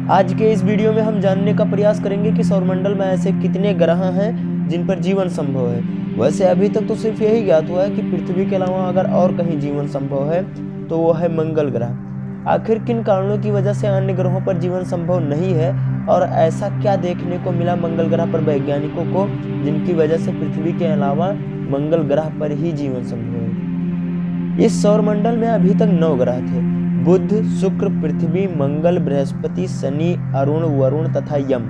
आज के इस वीडियो में हम जानने का प्रयास करेंगे कि सौरमंडल में ऐसे कितने ग्रह हैं जिन पर जीवन संभव है। वैसे अभी तक तो सिर्फ यही ज्ञात हुआ है कि पृथ्वी के अलावा अगर और कहीं जीवन संभव है तो वो है मंगल ग्रह। आखिर किन कारणों की वजह से अन्य ग्रहों पर जीवन संभव नहीं है और ऐसा क्या देखने को मिला मंगल ग्रह पर वैज्ञानिकों को जिनकी वजह से पृथ्वी के अलावा मंगल ग्रह पर ही जीवन संभव है। इस सौरमंडल में अभी तक 9 ग्रह थे: बुध, शुक्र, पृथ्वी, मंगल, बृहस्पति, शनि, अरुण, वरुण तथा यम।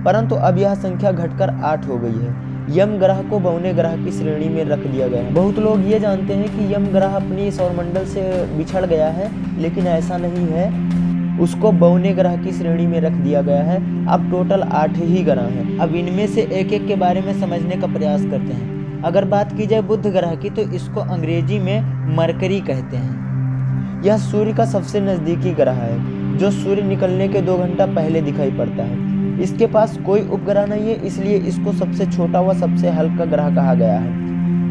परंतु अब यह संख्या घटकर 8 हो गई है। यम ग्रह को बौने ग्रह की श्रेणी में रख दिया गया है। बहुत लोग ये जानते हैं कि यम ग्रह अपनी सौरमंडल से बिछड़ गया है, लेकिन ऐसा नहीं है। उसको बौने ग्रह की श्रेणी में रख दिया गया है। अब टोटल 8 ही ग्रह हैं। अब इनमें से एक एक के बारे में समझने का प्रयास करते हैं। अगर बात की जाए बुध ग्रह की तो इसको अंग्रेजी में मरकरी कहते हैं। यह सूर्य का सबसे नज़दीकी ग्रह है जो सूर्य निकलने के 2 घंटा पहले दिखाई पड़ता है। इसके पास कोई उपग्रह नहीं है, इसलिए इसको सबसे छोटा व सबसे हल्का ग्रह कहा गया है।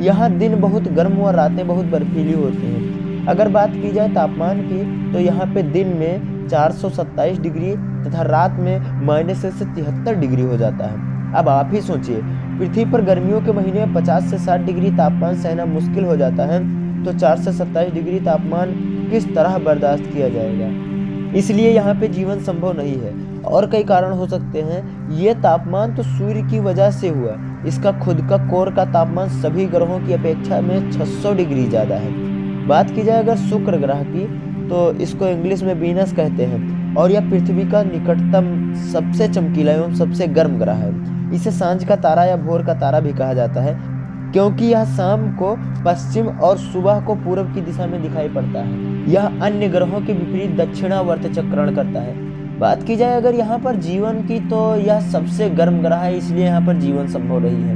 यहाँ दिन बहुत गर्म व रातें बहुत बर्फीली होती हैं। अगर बात की जाए तापमान की तो यहाँ पे दिन में 427 डिग्री तथा रात में -73 डिग्री हो जाता है। अब आप ही सोचिए, पृथ्वी पर गर्मियों के महीने में 50 से 60 डिग्री तापमान सहना मुश्किल हो जाता है, तो 4 से 27 डिग्री तापमान किस तरह बर्दाश्त किया जाएगा। इसलिए यहाँ पे जीवन संभव नहीं है। और कई कारण हो सकते हैं। ये तापमान तो सूर्य की वजह से हुआ। इसका खुद का कोर का तापमान सभी ग्रहों की अपेक्षा में 600 डिग्री ज़्यादा है। बात की जाए अगर शुक्र ग्रह की तो इसको इंग्लिश में वीनस कहते हैं और यह पृथ्वी का निकटतम सबसे चमकीला एवं सबसे गर्म ग्रह है। इसे सांझ का तारा या भोर का तारा भी कहा जाता है, क्योंकि यह शाम को पश्चिम और सुबह को पूर्व की दिशा में दिखाई पड़ता है। यह अन्य ग्रहों के विपरीत दक्षिणावर्त चक्रण करता है। बात की जाए अगर यहाँ पर जीवन की तो यह सबसे गर्म ग्रह है, इसलिए यहाँ पर जीवन संभव नहीं है।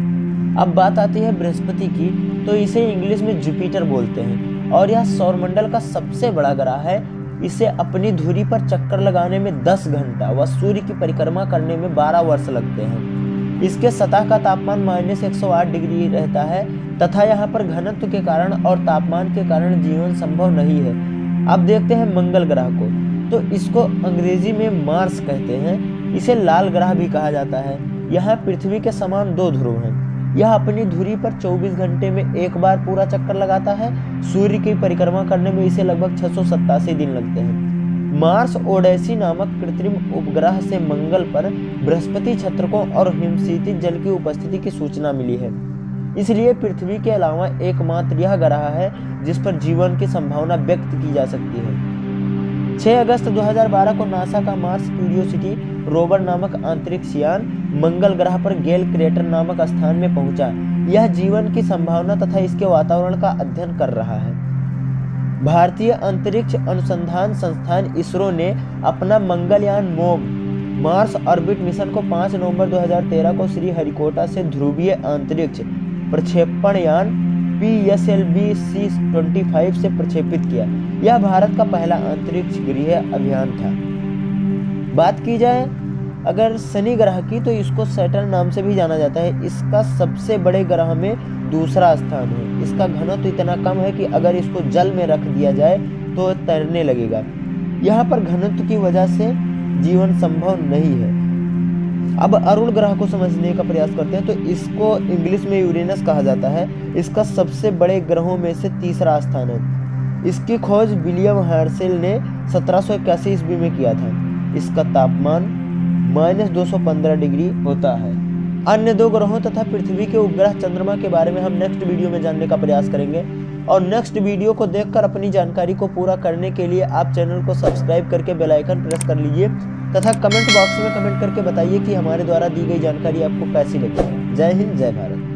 अब बात आती है बृहस्पति की, तो इसे इंग्लिश में जुपिटर बोलते हैं और यह सौरमंडल का सबसे बड़ा ग्रह है। इसे अपनी धुरी पर चक्कर लगाने में 10 घंटा व सूर्य की परिक्रमा करने में 12 वर्ष लगते हैं। इसके सतह का तापमान -108 डिग्री रहता है तथा यहाँ पर घनत्व के कारण और तापमान के कारण जीवन संभव नहीं है। अब देखते हैं मंगल ग्रह को, तो इसको अंग्रेजी में मार्स कहते हैं। इसे लाल ग्रह भी कहा जाता है। यहाँ पृथ्वी के समान 2 ध्रुव हैं। यह अपनी धुरी पर 24 घंटे में एक बार पूरा चक्कर लगाता है। सूर्य की परिक्रमा करने में इसे लगभग 687 दिन लगते हैं। मार्स ओडेसी नामक कृत्रिम उपग्रह से मंगल पर बृहस्पति छत्रकों और हिमशीतिज जल की उपस्थिति की सूचना मिली है। इसलिए पृथ्वी के अलावा एकमात्र यह ग्रह है जिस पर जीवन की संभावना व्यक्त की जा सकती है। 6 अगस्त 2012 को नासा का मार्स क्यूरियोसिटी रोवर नामक अंतरिक्ष यान मंगल ग्रह पर गेल क्रेटर नामक स्थान में पहुंचा। यह जीवन की संभावना तथा इसके वातावरण का अध्ययन कर रहा है। भारतीय अंतरिक्ष अनुसंधान संस्थान इसरो ने अपना Mangalyaan mob Mars orbit mission को 5 नवंबर 2013 को श्रीहरिकोटा से ध्रुवीय अंतरिक्ष प्रक्षेपण यान PSLV-C25 से प्रक्षेपित किया। यह भारत का पहला अंतरिक्ष गृह अभियान था। बात की जाए अगर शनि ग्रह की तो इसको सैटर्न नाम से भी जाना जाता है। इसका सबसे बड़े ग्रह में दूसरा स्थान है। इसका घनत्व इतना कम है कि अगर इसको जल में रख दिया जाए तो तैरने लगेगा। यहाँ पर घनत्व की वजह से जीवन संभव नहीं है। अब अरुण ग्रह को समझने का प्रयास करते हैं, तो इसको इंग्लिश में यूरेनस कहा जाता है। इसका सबसे बड़े ग्रहों में से तीसरा स्थान है। इसकी खोज विलियम हर्शेल ने 1781 ईस्वी में किया था। इसका तापमान -215 डिग्री होता है। अन्य 2 ग्रहों तथा पृथ्वी के उपग्रह चंद्रमा के बारे में हम नेक्स्ट वीडियो में जानने का प्रयास करेंगे। और नेक्स्ट वीडियो को देखकर अपनी जानकारी को पूरा करने के लिए आप चैनल को सब्सक्राइब करके बेल आइकन प्रेस कर लीजिए तथा कमेंट बॉक्स में कमेंट करके बताइए कि हमारे द्वारा दी गई जानकारी आपको कैसी लगी। जय हिंद, जय भारत।